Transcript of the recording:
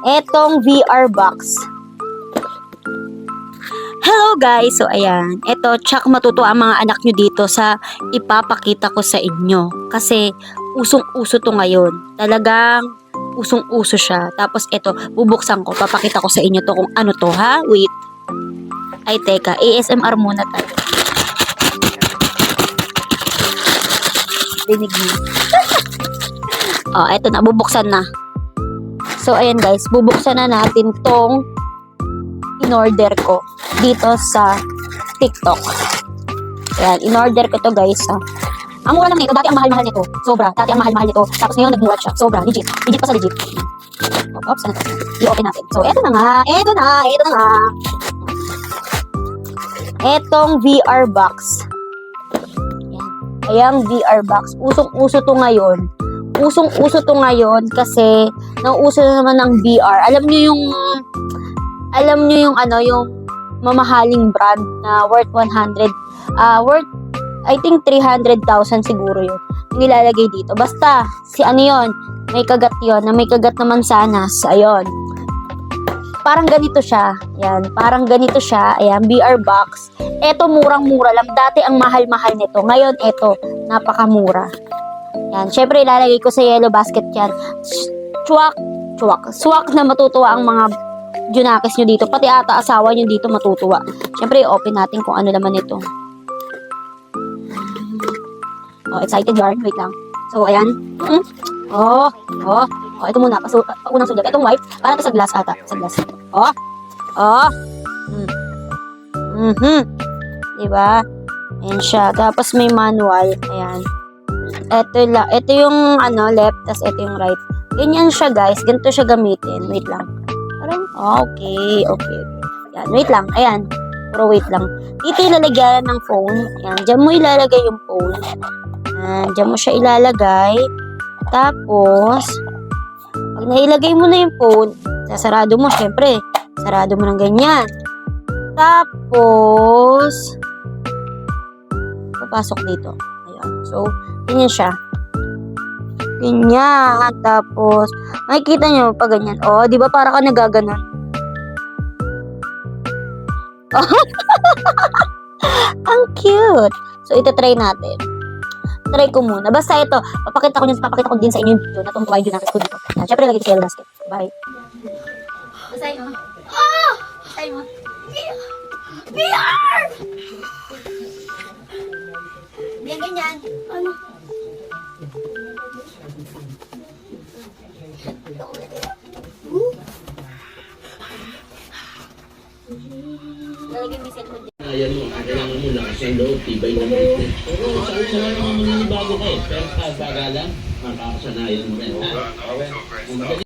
etong VR box. Hello guys! So ayan, eto, tsak matutuwa ang mga anak nyo dito sa ipapakita ko sa inyo. Kasi usong-uso to ngayon. Talagang usong-uso siya. Tapos eto, bubuksan ko, papakita ko sa inyo to kung ano to ha. Wait. Ay teka, ASMR muna tayo. Dinig niyo. Oh, eto na, bubuksan na. So ayan guys, bubuksan na natin tong in-order ko dito sa TikTok. Ayan, in-order ko to guys ha. Ang mura lang nito, dati ang mahal-mahal nito. Sobra, dati ang mahal-mahal nito. Tapos ngayon nagmura siya. Sobra, legit. Legit pa sa legit. Oops, ano to? I-open natin. So, eto na nga. Etong VR box. Ayan. Ayan, VR box. Usong-uso to ngayon. Usong-uso to ngayon kasi nauuso na naman ng VR. Alam nyo yung ano, yung mamahaling brand na worth 100, worth I think 300,000 siguro yun. Yung nilalagay dito. Basta, si ano yun, may kagat yun, na may kagat naman sanas. Ayun. Parang ganito siya. Ayan, parang ganito siya. Ayan, VR box. Eto, murang-mura lang. Dati ang mahal-mahal nito. Ngayon, eto, napakamura. Ayan, syempre ilalagay ko sa yellow basket yan. Swak na matutuwa ang mga Junakis nyo dito. Pati ata asawa nyo dito matutuwa. Siyempre, open natin kung ano naman ito. Oh, excited yarn. Wait lang. So, ayan. Ito muna. Unang sulat. Itong white. Parang ito sa glass ata. Sa glass. Diba? Ayan siya. Tapos may manual. Ayan. Ito yung ano, left. Tapos ito yung right. Ganyan siya guys. Ganito siya gamitin. Wait lang. Okay. Yan, wait lang. Ayan. Puro wait lang. Dito ilalagyan ng phone. Ayan. Diyan mo ilalagay yung phone. Diyan mo siya ilalagay. Tapos, pag nailagay mo na yung phone, sasarado mo, syempre. Sarado mo ng ganyan. Tapos, papasok dito. Ayan. So, ganyan siya. Ganyan. Tapos, makikita nyo pag ganyan. Oh, di ba para ka nagaganon? Oh. Ang cute. So, ito try natin. Try ko muna. Basta ito, papakita ko din sa inyo yung video na itong video natin ko dito. Siyempre, lagay ko sa yellow basket. Bye. Basahin mo. Basahin mo. VR! Ganyan. Ano? Lalagyan mo yung cellphone dyan. Ayan mo, kailangan mo lakas ng loob, tibay ng dito. Pero sa naman bago ka eh. Pero pag bagalan, makakasanayan mo rin.